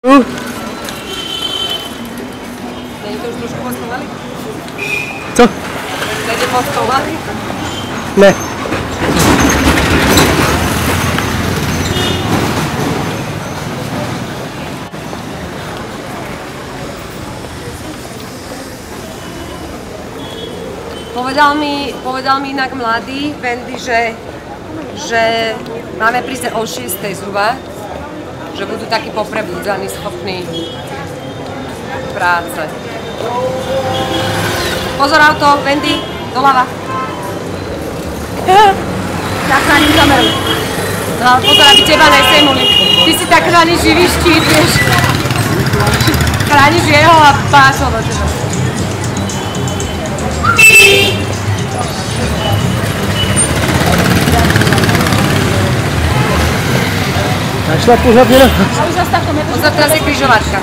Není to už trošku postovali? Co? Nejde postovali? Ne. Povedal mi inak mladý Wendy, že máme prísť o 6. zhruba, že budú takí poprebudzaní, schopní práce. Pozor auto, Wendy, doľava. Zachránim kameru. No, pozor, aby teba nesejmuli. Ty si tak chrániš živý štít, vieš. Chrániš jeho a pášol do teba. Našla pořád jenom. Pozor, teraz je križovačka.